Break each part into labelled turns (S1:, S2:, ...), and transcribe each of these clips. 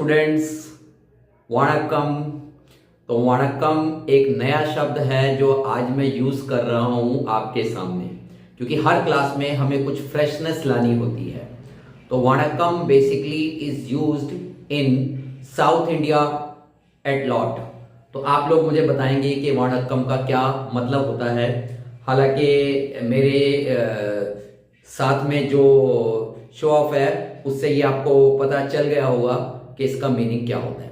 S1: Students, वणक्कम। तो वणक्कम एक नया शब्द है जो आज मैं यूज कर रहा हूं आपके सामने, क्योंकि हर क्लास में हमें कुछ फ्रेशनेस लानी होती है। तो vanakkam basically is used in South India a lot. तो आप लोग मुझे बताएंगे कि वणक्कम का क्या मतलब होता है। हालांकि मेरे साथ में जो शो ऑफ है उससे ये आपको पता चल गया होगा कि इसका मीनिंग क्या होता है।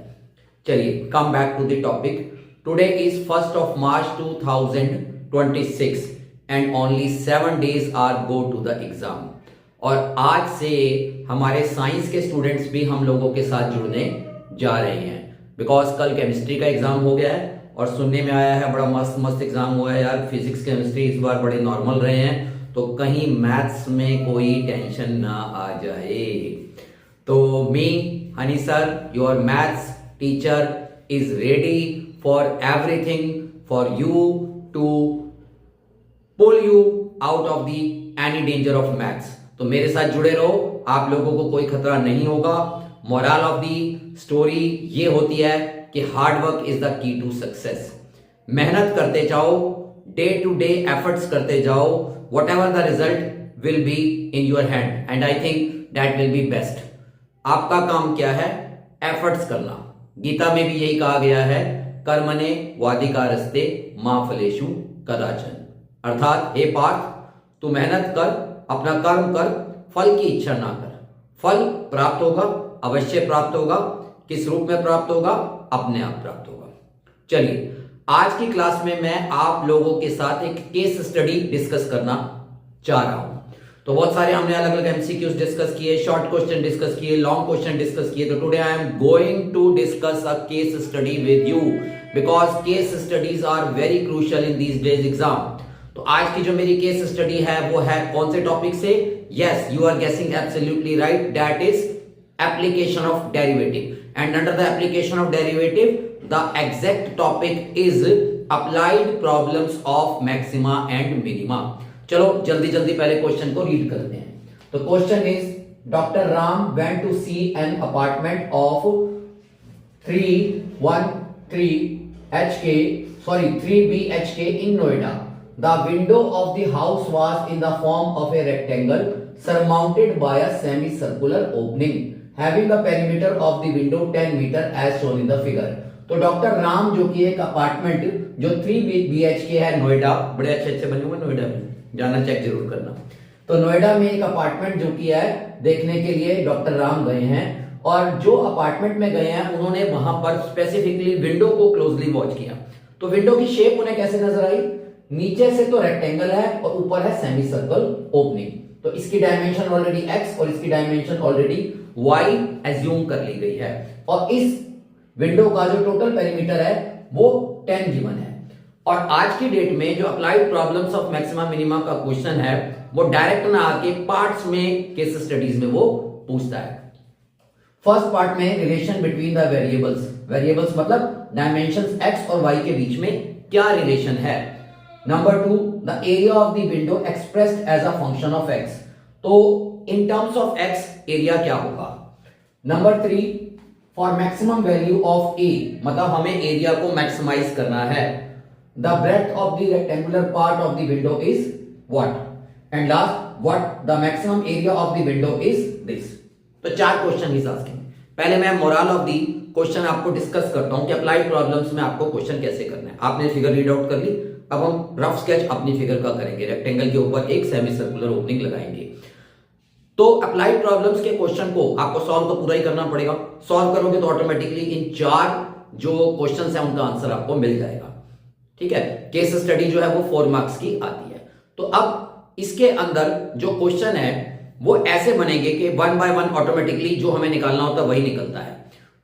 S1: चलिए, come back to the topic. Today is 1st of March 2026 and only 7 days are go to the exam. और आज से हमारे साइंस के स्टूडेंट्स भी हम लोगों के साथ जुड़ने जा रहे हैं, बिकॉज कल केमिस्ट्री का एग्जाम हो गया है और सुनने में आया है बड़ा मस्त मस्त एग्जाम हुआ है यार। फिजिक्स केमिस्ट्री इस बार बड़े नॉर्मल रहे हैं, तो कहीं मैथ्स में कोई टेंशन ना आ जाए। तो me Hani sir, your maths teacher, is ready for everything for you to pull you out of the any danger of maths। तो मेरे साथ जुड़े रहो, आप लोगों को कोई खतरा नहीं होगा। मोरल ऑफ दी स्टोरी ये होती है कि hard work is the key to success. मेहनत करते जाओ, डे टू डे एफर्ट्स करते जाओ, whatever the result will be in your hand and I think that will be best. आपका काम क्या है? एफर्ट्स करना। गीता में भी यही कहा गया है, कर्मणे वाधिकारस्ते मां फलेषु कदाचन। अर्थात हे पार्थ, तू मेहनत कर, अपना कर्म कर, फल की इच्छा ना कर। फल प्राप्त होगा, अवश्य प्राप्त होगा। किस रूप में प्राप्त होगा? अपने आप प्राप्त होगा। चलिए, आज की क्लास में मैं आप लोगों के साथ एक केस स्टडी डिस्कस करना चाह रहा हूं। तो बहुत सारे हमने अलग अलग एमसीक्यूज डिस्कस किए, शॉर्ट क्वेश्चन डिस्कस किए, लॉन्ग क्वेश्चन डिस्कस किए। तो today I am going to discuss a case study with you, because case studies are very crucial in these days exam. तो आज की जो मेरी केस स्टडी है वो है कौन से टॉपिक से? यस, यू आर गेसिंग absolutely right, that is application of derivative. And under the application of derivative the exact topic is applied problems of maxima and minima. चलो जल्दी जल्दी पहले क्वेश्चन को रीड करते हैं। तो question is, doctor Ram went to see an apartment of 3 BHK in Noida. The window of the house was in the form of a rectangle surmounted by a semicircular opening having a perimeter of the window 10 meter as shown in the figure। तो doctor Ram जो कि एक apartment जो 3 BHK है नोएडा, बड़े अच्छे अच्छे बने हुए नोएडा में, जाना चेक जरूर करना। तो नोएडा में एक अपार्टमेंट जो कि है देखने के लिए डॉक्टर राम गए हैं, और जो अपार्टमेंट में गए हैं उन्होंने वहां पर स्पेसिफिकली विंडो को क्लोजली वॉच किया। तो विंडो की शेप उन्हें कैसे नजर आई? नीचे से तो रेक्टेंगल है और ऊपर है सेमी सर्कल ओपनिंग। तो इसकी डायमेंशन ऑलरेडी x और इसकी डायमेंशन ऑलरेडी y एज्यूम कर ली गई है, और इस विंडो का जो टोटल पेरीमीटर है वो 10 गिवन है। और आज की डेट में जो applied problems of maxima minima का क्वेश्चन है वो डायरेक्ट ना आके पार्ट्स में केस स्टडीज में वो पूछता है। फर्स्ट पार्ट में relation between the variables, variables मतलब डायमेंशंस x और y के बीच में क्या रिलेशन है। Number 2, the area of the window expressed as a function of x। तो in terms of x area क्या होगा। Number 3, for maximum value of a, मतलब हमें एरिया को मैक्सिमाइज करना है। The breadth of the rectangular part of the window is what? And last, what the maximum area of the window is this। तो 4 question is asking. पहले मैं moral of the question आपको discuss करता हूं कि applied problems में आपको question कैसे करना है। आपने फिगर रीड आउट कर ली, अब हम रफ स्केच अपनी फिगर का करेंगे। रेक्टेंगल के ऊपर एक सेमी सर्कुलर ओपनिंग लगाएंगे। तो अप्लाइड प्रॉब्लम्स के क्वेश्चन को आपको सॉल्व तो पूरा ही करना पड़ेगा। सॉल्व करोगे तो ऑटोमेटिकली इन 4 जो क्वेश्चन है उनका आंसर आपको मिल जाएगा। ठीक है, केस स्टडी जो है वो 4 मार्क्स की आती है। तो अब इसके अंदर जो क्वेश्चन है वो ऐसे बनेंगे कि 1 बाय 1 ऑटोमेटिकली जो हमें निकालना होता है वही निकलता है।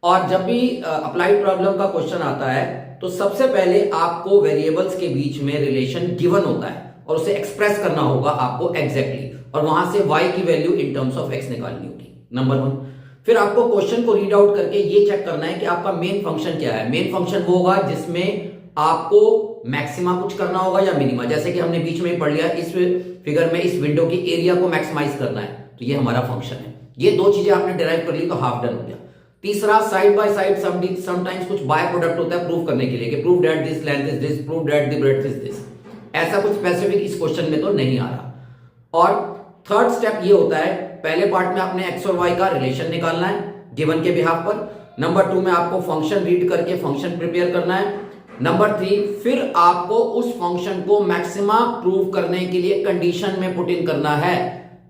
S1: और जब भी अप्लाइड प्रॉब्लम का क्वेश्चन आता है तो सबसे पहले आपको वेरिएबल्स के बीच में रिलेशन गिवन होता है और उसे एक्सप्रेस करना होगा आपको एग्जैक्टली, और वहां से y की value in terms of x निकालनी होगी। नंबर 1। फिर आपको क्वेश्चन को रीड आउट करके ये चेक करना है कि आपका मेन फंक्शन क्या है। मेन फंक्शन वो होगा जिसमें आपको मैक्सिमा कुछ करना होगा या मिनिमा। जैसे कि हमने बीच में ही पढ़ लिया, इस फिगर में इस विंडो की एरिया को मैक्सिमाइज करना है, तो ये हमारा फंक्शन है। ये 2 चीजें आपने डिराइव कर ली तो हाफ डन हो गया। तीसरा साइड बाय साइड समटाइम्स कुछ बाय प्रोडक्ट होता है प्रूव करने के लिए कि prove that this length is this, prove that the breadth is this. ऐसा कुछ स्पेसिफिक इस क्वेश्चन में तो नहीं आ रहा। और थर्ड स्टेप ये होता है, पहले पार्ट में आपने एक्स और वाई का रिलेशन निकालना है गिवन के बिहाफ पर। नंबर 2 में आपको फंक्शन रीड करके फंक्शन प्रिपेयर करना है। नंबर 3 फिर आपको उस फंक्शन को मैक्सिमा प्रूव करने के लिए कंडीशन में पुट इन करना है,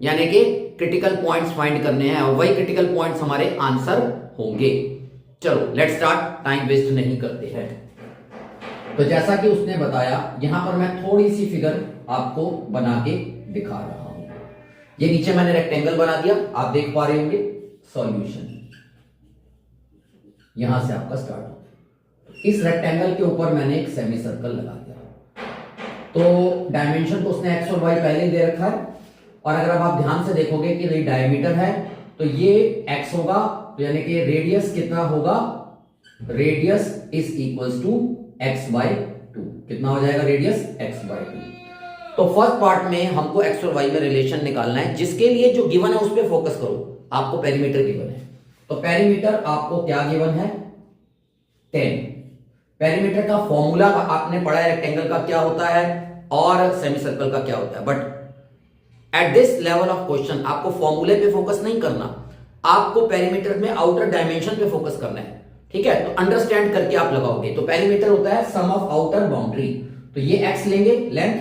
S1: यानी कि क्रिटिकल पॉइंट्स फाइंड करने हैं और वही क्रिटिकल पॉइंट्स हमारे आंसर होंगे। चलो लेट्स स्टार्ट, टाइम वेस्ट नहीं करते हैं। तो जैसा कि उसने बताया, यहां पर मैं थोड़ी सी फिगर आपको बना के दिखा रहा हूं। ये नीचे मैंने रेक्टेंगल बना दिया, आप देख पा रहे होंगे। सॉल्यूशन यहां से आपका स्टार्ट हो, इस रेक्टेंगल के ऊपर मैंने एक सेमी सर्कल लगा दिया। तो डायमेंशन तो उसने एक्स और वाई पहले ही दे रखा है, और अगर अब आप ध्यान से देखोगे कि ये डायमीटर है तो ये एक्स होगा, तो यानी कि रेडियस कितना होगा, radius is equals to x by 2। कितना हो जाएगा रेडियस, एक्स बाय 2। तो फर्स्ट पार्ट में हमको एक्स और वाई में रिलेशन निकालना है, जिसके लिए जो गिवन है उस पर फोकस करो। आपको पेरीमीटर गिवन है, तो पेरीमीटर आपको क्या गिवन है, 10। पेरीमीटर का फॉर्मूला आपने पढ़ा है, रेक्टेंगल का क्या होता है और सेमी सर्कल का क्या होता है। But at this level of question आपको फॉर्मूले पे फोकस नहीं करना, आपको पेरीमीटर में आउटर डायमेंशन पे फोकस करना है। ठीक है, तो अंडरस्टैंड करके आप लगाओगे। तो पेरीमीटर होता है सम ऑफ आउटर बाउंड्री। तो ये एक्स लेंगे लेंथ,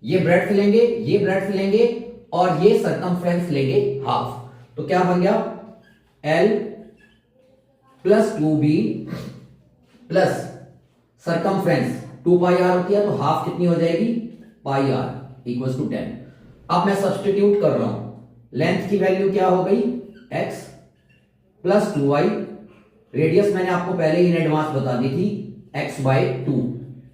S1: ये ब्रेड्थ लेंगे, ये ब्रेड्थ लेंगे, और ये सरकमफ्रेंस लेंगे हाफ। तो क्या बन गया, L plus 2B plus circumference 2 pi r होती है, तो हाफ कितनी हो जाएगी, पाई आर इक्वल्स टू 10। अब मैं सब्स्टिट्यूट कर रहा हूं, लेंथ की वैल्यू क्या हो गई, x प्लस 2y, रेडियस मैंने आपको पहले ही इन एडवांस बता दी थी, x बाय 2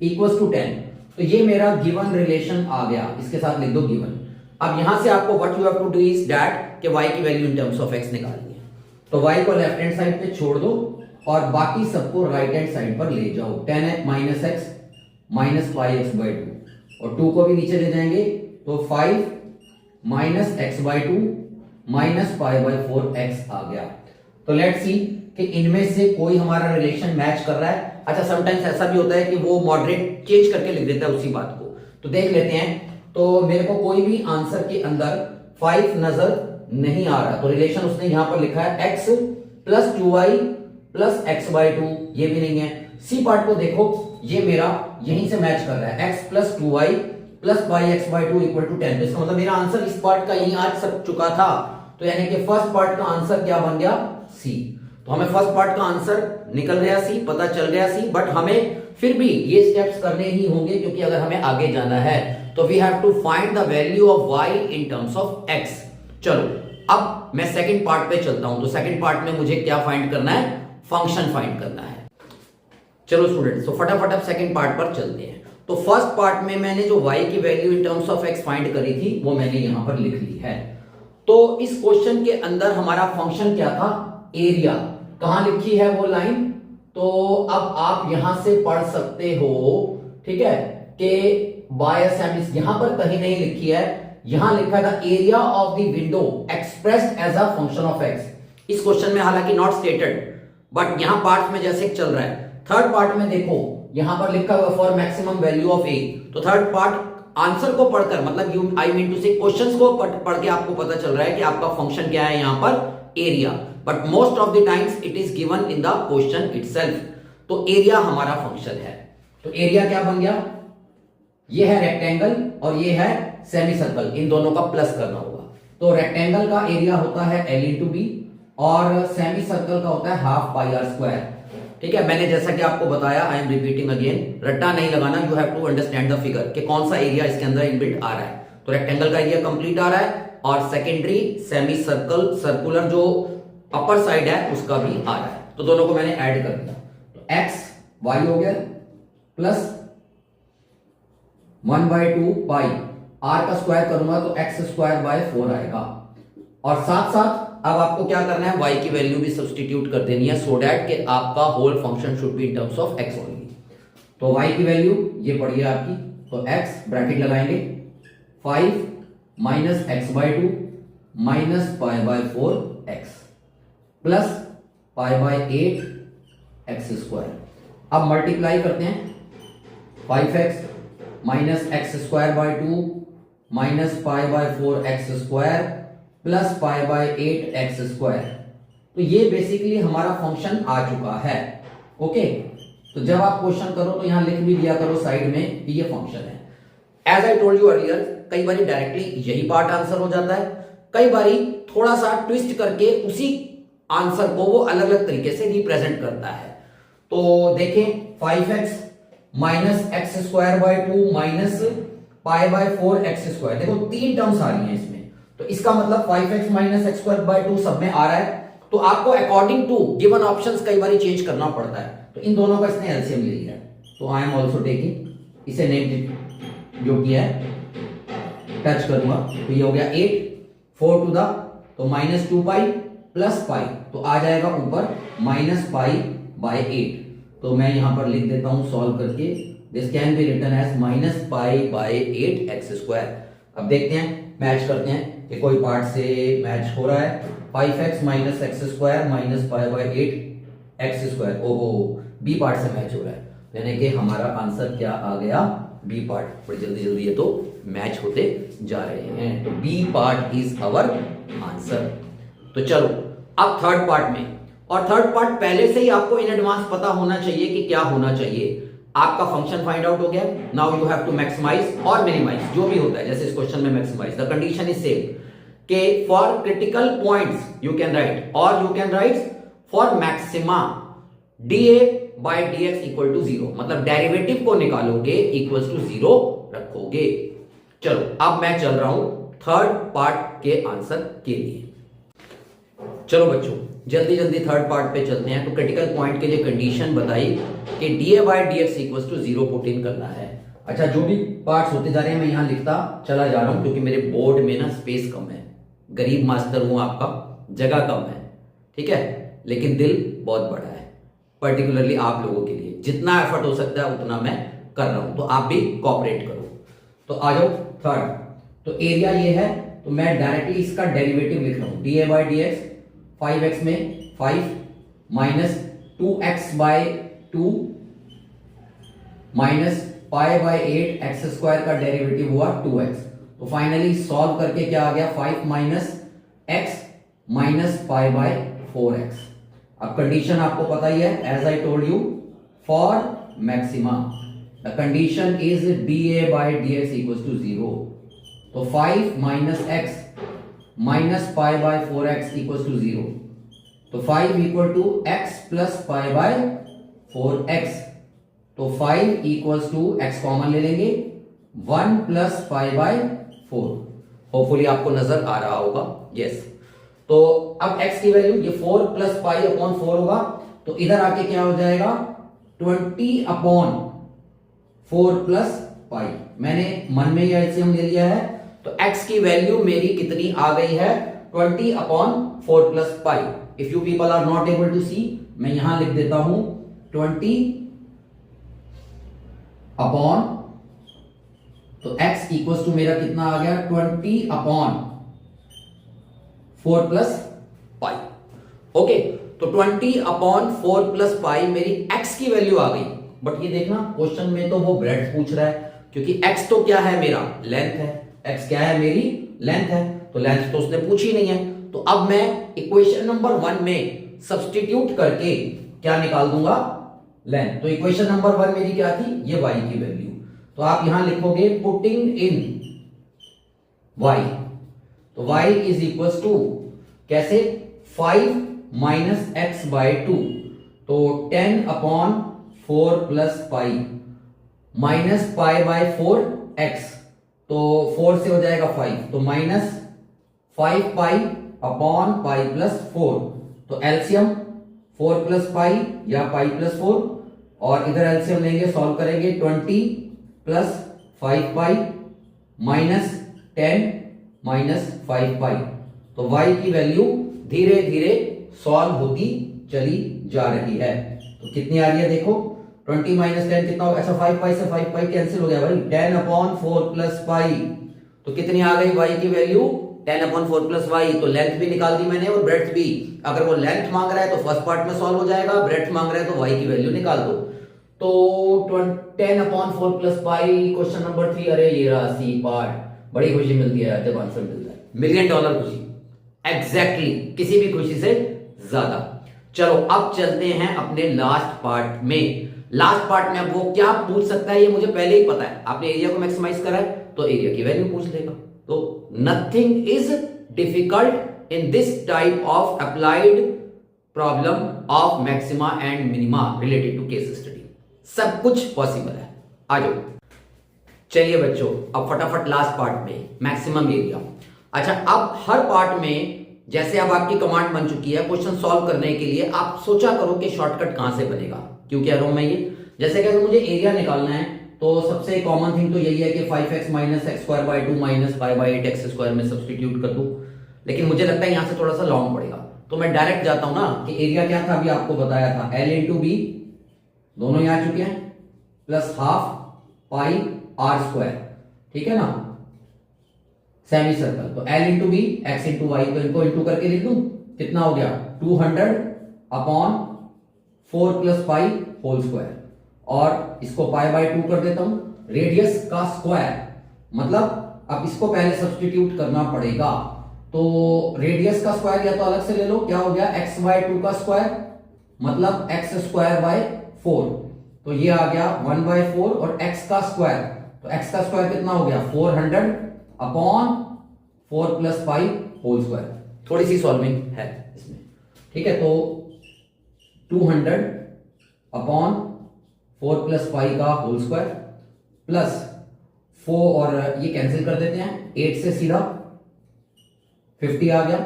S1: इक्वल्स टू 10। तो ये मेरा गिवन रिलेशन आ गया, इसके साथ लिख दो गिवन। अब यहां से आपको what you have to do is that कि y की value in terms of x निकालनी है। तो y को लेफ्ट हैंड साइड पे छोड़ दो और बाकी सबको राइट हैंड साइड पर ले जाओ। 10 minus x minus 5x by 2, और 2 को भी नीचे ले जाएंगे, तो 5 minus x by 2 minus 5 by 4x आ गया। तो लेट्स सी कि इनमें से कोई हमारा रिलेशन मैच कर रहा है। अच्छा, समटाइम्स ऐसा भी होता है कि वो मॉडरेट चेंज करके लिख देता है उसी बात को, तो देख लेते हैं। तो मेरे को कोई भी आंसर के अंदर 5 नजर नहीं आ रहा, तो रिलेशन उसने यहां पर लिखा है x plus 2y plus x by 2, ये भी नहीं है। सी पार्ट को देखो, ये मेरा यहीं से मैच कर रहा है, x plus 2y plus 5x by 2 equal to 10। तो इसका मतलब मेरा आंसर इस पार्ट का यहीं आ सक चुका था। तो यानी कि फर्स्ट पार्ट का आंसर क्या बन गया, सी। तो हमें फर्स्ट पार्ट का आंसर निकल गया सी, पता चल गया सी। बट हमें फिर भी ये स्टेप्स करने ही होंगे, क्योंकि अगर हमें आगे जाना है तो we have to find the value of y in terms of x। चलो अब मैं सेकंड पार्ट पे चलता हूं। तो सेकंड पार्ट में मुझे क्या फाइंड करना है, फंक्शन फाइंड करना है। चलो स्टूडेंट्स, तो फटाफट अब सेकंड पार्ट पर चलते हैं। तो फर्स्ट पार्ट में मैंने जो y की value in terms of x find करी थी वो मैंने यहां पर लिख ली है। तो इस क्वेश्चन के अंदर हमारा फंक्शन क्या था, एरिया। कहां लिखी है वो लाइन, तो अब आप यहां से पढ़ सकते हो, ठीक है, कि बाय सेमी, यहां पर कहीं नहीं लिखी है, यहां लिखा था area of the window expressed as a function of x। इस क्वेश्चन में हालांकि नॉट स्टेटेड, बट यहां पार्ट में जैसे चल रहा है। थर्ड पार्ट में देखो, यहां पर लिखा हुआ for maximum value of a। तो थर्ड पार्ट आंसर को पढ़कर, मतलब यू आई मीन टू से क्वेश्चंस को पढ़ के आपको पता चल रहा है कि आपका फंक्शन क्या है, यहां पर area. But most of the times it is given in the question itself. तो एरिया हमारा फंक्शन है। तो एरिया क्या बन गया, ये है रेक्टेंगल और ये है सेमी सर्कल, इन दोनों का प्लस करना होगा। तो रेक्टेंगल का एरिया होता है L इंटू बी और सेमी सर्कल का होता है हाफ पाई आर स्क्वायर। ठीक है, मैंने जैसा कि आपको बताया, आई एम रिपीटिंग अगेन, रट्टा नहीं लगाना, you have to understand the figure कि कौन सा एरिया इसके अंदर इनबिल्ट आ रहा है। तो रेक्टेंगल का एरिया कंप्लीट आ रहा है और सेकेंडरी सेमी सर्कल सर्कुलर जो अपर साइड है उसका भी आ रहा है। तो दोनों को मैंने ऐड कर दिया, तो x y हो गया प्लस 1/2 पाई, r का स्क्वायर करूंगा तो x स्क्वायर बाय 4 आएगा। और साथ साथ अब आपको क्या करना है, y की वैल्यू भी सब्स्टिट्यूट कर देनी है, सो दैट कि आपका whole function should be in terms of x only. तो y की वैल्यू ये पड़ी है आपकी, तो x ब्रैकेट लगाएंगे 5 minus x by 2 minus pi by 4 x plus pi by 8 x square. अब मल्टीप्लाई करते हैं, 5x minus x square by 2 minus pi by 4 x square plus pi by 8 x square. तो ये बेसिकली हमारा function आ चुका है। Okay, तो जब आप क्वेश्चन करो तो यहां लिख भी दिया करो साइड में कि ये फंक्शन है। As I told you earlier, कई बार डायरेक्टली यही पार्ट आंसर हो जाता है, कई बार थोड़ा सा ट्विस्ट करके उसी आंसर को वो अलग अलग तरीके से रिप्रेजेंट करता है। तो देखें, 5x minus x square by 2 minus pi by 4 x square, देखो 3 टर्म्स आ रही हैं इसमें, तो इसका मतलब 5x minus x square by 2 सब में आ रहा है। तो आपको अकॉर्डिंग टू गिवन ऑप्शंस कई बार चेंज करना पड़ता है। तो इन दोनों का इसने एलसीएम ले लिया है, तो आई एम ऑल्सो टेकिंग, इसे नेम जो किया है टच करूंगा, तो ये हो गया 8, 4 टू द तो माइनस 2 पाई प्लस पाई, तो आ जाएगा ऊपर माइनस पाई बाय 8। तो मैं यहां पर लिख देता हूं सॉल्व करके, this can be written as minus pi by 8 x square. अब देखते हैं, मैच करते हैं कि कोई पार्ट से मैच हो रहा है। 5x minus x square minus pi by 8 x square, ओहो बी पार्ट से मैच हो रहा है, यानी कि हमारा आंसर क्या आ गया, बी पार्ट। बड़ी जल्दी जल्दी ये तो मैच होते जा रहे हैं, तो B part is our answer. तो चलो अब थर्ड पार्ट में, और थर्ड पार्ट पहले से ही आपको इन एडवांस पता होना चाहिए कि क्या होना चाहिए। आपका फंक्शन फाइंड आउट हो गया, now you have to maximise और मिनिमाइज, जो भी होता है, जैसे इस क्वेश्चन में maximise, the condition is same के for critical points you can write, और you can write for maxima dA by dx equal to 0, मतलब डेरिवेटिव को निकालोगे इक्वल टू 0 रखोगे। चलो अब मैं चल रहा हूं थर्ड पार्ट के आंसर के लिए। चलो बच्चों जल्दी जल्दी थर्ड पार्ट पे चलते हैं। तो क्रिटिकल पॉइंट के लिए कंडीशन बताई कि dA by dx equal to 0 put in करना है। अच्छा, जो भी पार्ट्स होते जा रहे हैं मैं यहां लिखता चला जा रहा हूं, क्योंकि मेरे बोर्ड में ना स्पेस कम है, गरीब मास्टर हूं आपका, जगह कम है, ठीक है, लेकिन दिल बहुत बड़ा है, पर्टिकुलरली आप लोगों के लिए जितना एफर्ट हो सकता है उतना मैं कर रहा हूं, तो आप भी कोऑपरेट करो। तो आ जाओ थर्ड, तो एरिया ये है, तो मैं डायरेक्टली इसका डेरिवेटिव लिख रहा हूं, dA बाय dx 5x में 5 minus 2x by 2 minus pi by 8 x square का डेरिवेटिव हुआ 2x। तो फाइनली सॉल्व करके क्या आ गया, 5 minus x minus pi by 4x। अब कंडीशन आपको पता ही है, as I told you, for maxima the condition is dA by dx equal to 0। तो 5 minus x minus pi by 4x equal to 0, तो 5 equal to x plus pi by 4x। तो 5 equals to x common ले लेंगे, 1 plus pi by 4। Hopefully आपको नजर आ रहा होगा, yes. तो अब x की वैल्यू ये 4 प्लस पाई अपॉन 4 होगा, तो इधर आके क्या हो जाएगा 20 अपॉन 4 प्लस पाई। मैंने मन में ही एलसीएम ले लिया है, तो x की वैल्यू मेरी कितनी आ गई है, 20 upon 4 plus pi. If you people are not able to see, मैं यहां लिख देता हूं 20 अपॉन, तो x इक्वल टू मेरा कितना आ गया 20 अपॉन 4 प्लस पाई। ओके, तो 20 अपॉन 4 प्लस पाई मेरी x की वैल्यू आ गई। बट ये देखना क्वेश्चन में तो वो ब्रेड्थ पूछ रहा है, क्योंकि x तो क्या है मेरा, लेंथ है, x क्या है मेरी लेंथ है, तो लेंथ तो उसने पूछी नहीं है। तो अब मैं इक्वेशन नंबर 1 में सब्स्टिट्यूट करके क्या निकाल दूंगा, लेंथ। तो इक्वेशन नंबर 1 मेरी क्या थी, ये y की वैल्यू, तो आप यहां लिखोगे पुटिंग इन y, तो y इज इक्वल टू कैसे, 5 माइनस एक्स बाय 2, तो 10 upon 4 plus pi minus pi by 4 x, तो 4 से हो जाएगा 5, तो minus 5 pi upon pi plus 4, तो एलसीएम 4 प्लस पाई या पाई प्लस 4, और इधर एलसीएम लेंगे, सॉल्व करेंगे 20 प्लस 5 पाई माइनस 10 माइनस 5 पाई। तो y की वैल्यू धीरे धीरे सॉल्व होती चली जा रही है। तो कितनी आ रही है देखो, 20 माइनस 10 कितना होगा, अच्छा 5 पाई से 5 पाई कैंसिल हो गया भाई, 10 अपॉन 4 प्लस पाई, तो कितनी आ गई y की वैल्यू 10/4 प्लस वाई, तो लेंथ भी निकाल दी मैंने और ब्रेड्थ भी। अगर वो लेंथ मांग रहा है तो फर्स्ट पार्ट में सॉल्व हो जाएगा, ब्रेड्थ मांग रहा है तो वाई की वैल्यू निकाल दो। तो 10/4 प्लस पाई, क्वेश्चन नंबर 3। अरे ये रहा सी पार्ट। बड़ी खुशी मिलती है जब आंसर मिलता है, $1,000,000 खुशी, एग्जैक्टली किसी भी खुशी से ज्यादा। चलो अब चलते हैं अपने लास्ट पार्ट में। लास्ट पार्ट में अब वो क्या पूछ सकता है ये मुझे पहले ही पता है। आपने एरिया को मैक्सिमाइज करा है तो एरिया की वैल्यू पूछ लेगा। तो nothing is difficult in this type of applied problem of maxima and minima related to case study. सब कुछ पॉसिबल है। आ जाओ। चलिए बच्चों, अब फटाफट लास्ट पार्ट में मैक्सिमम एरिया। अच्छा, अब हर पार्ट में जैसे अब आपकी कमांड बन चुकी है क्वेश्चन सॉल्व करने के लिए, आप सोचा करो कि शॉर्टकट कहां से बनेगा। क्यों कह रहा हूं मैं ये, जैसे कि अगर मुझे एरिया निकालना है तो सबसे कॉमन थिंग तो यही है कि 5x minus x square by 2 minus 5/8 x² में सब्सटीट्यूट कर दूं। लेकिन मुझे लगता है यहां से थोड़ा सा लॉन्ग पड़ेगा, तो मैं डायरेक्ट जाता हूं ना कि एरिया क्या था, अभी आपको बताया था L इंटू बी, दोनों यहां आ चुके हैं, plus half pi r square, ठीक है ना, सेमी सर्कल। तो L into b, x into y, तो इनको इंटू करके लिख दूं, कितना हो गया 200/4 प्लस पाई होल स्क्वायर, और इसको पाई बाय 2 कर देता हूं, रेडियस का स्क्वायर, मतलब अब इसको पहले सब्स्टिट्यूट करना पड़ेगा। तो रेडियस का स्क्वायर या तो अलग से ले लो, क्या हो गया x/2 का स्क्वायर, मतलब x²/4, तो ये आ गया 1/4, और x का स्क्वायर, तो x का स्क्वायर कितना हो गया 400/4 प्लस पाई होल स्क्वायर। थोड़ी सी सॉल्विंग है इसमें, ठीक है। तो 200/4 प्लस पाई का होल स्क्वायर प्लस 4, और ये कैंसिल कर देते हैं, 8 से सीधा 50 आ गया,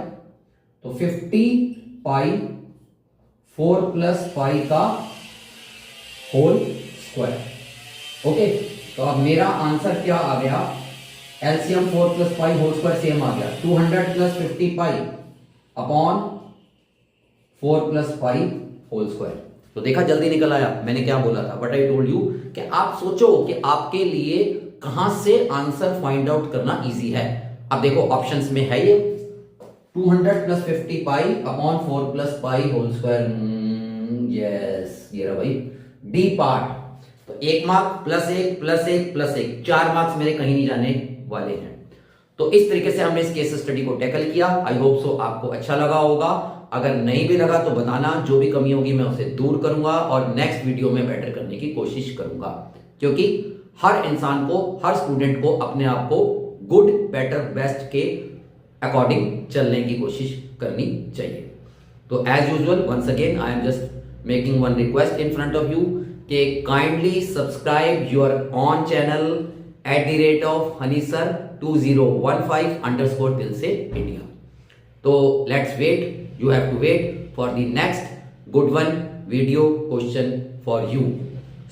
S1: तो 50/4 प्लस पाई का होल स्क्वायर। ओके, तो अब मेरा आंसर क्या आ गया, LCM 4 plus pi whole square same आ गया 200 plus 50/4 plus pi whole square. तो देखा जल्दी निकल आया, मैंने क्या बोला था, बट आई टोल्ड यू कि आप सोचो कि आपके लिए कहां से आंसर फाइंड आउट करना इजी है। अब देखो ऑप्शंस में है ये 200 plus 50/4 plus pi whole square, yes ये रहा भाई डी पार्ट। तो 1 mark plus 1 plus 1 plus 1, 4 marks मेरे कहीं नहीं जाने वाले हैं। तो इस तरीके से हमने इस केस स्टडी को टैकल किया। आई होप सो आपको अच्छा लगा होगा। अगर नहीं भी लगा तो बताना, जो भी कमी होगी मैं उसे दूर करूंगा और नेक्स्ट वीडियो में बेटर करने की कोशिश करूंगा, क्योंकि हर इंसान को, हर स्टूडेंट को अपने आप को गुड, बेटर, बेस्ट के अकॉर्डिंग चलने की कोशिश करनी चाहिए। तो as usual once again I am just making one request in front of you कि kindly subscribe your on channel @hanisar2015 दिल से इंडिया। तो let's wait, you have to wait for the next good one video question for you.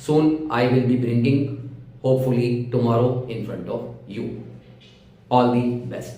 S1: Soon I will be bringing, hopefully tomorrow, in front of you. All the best.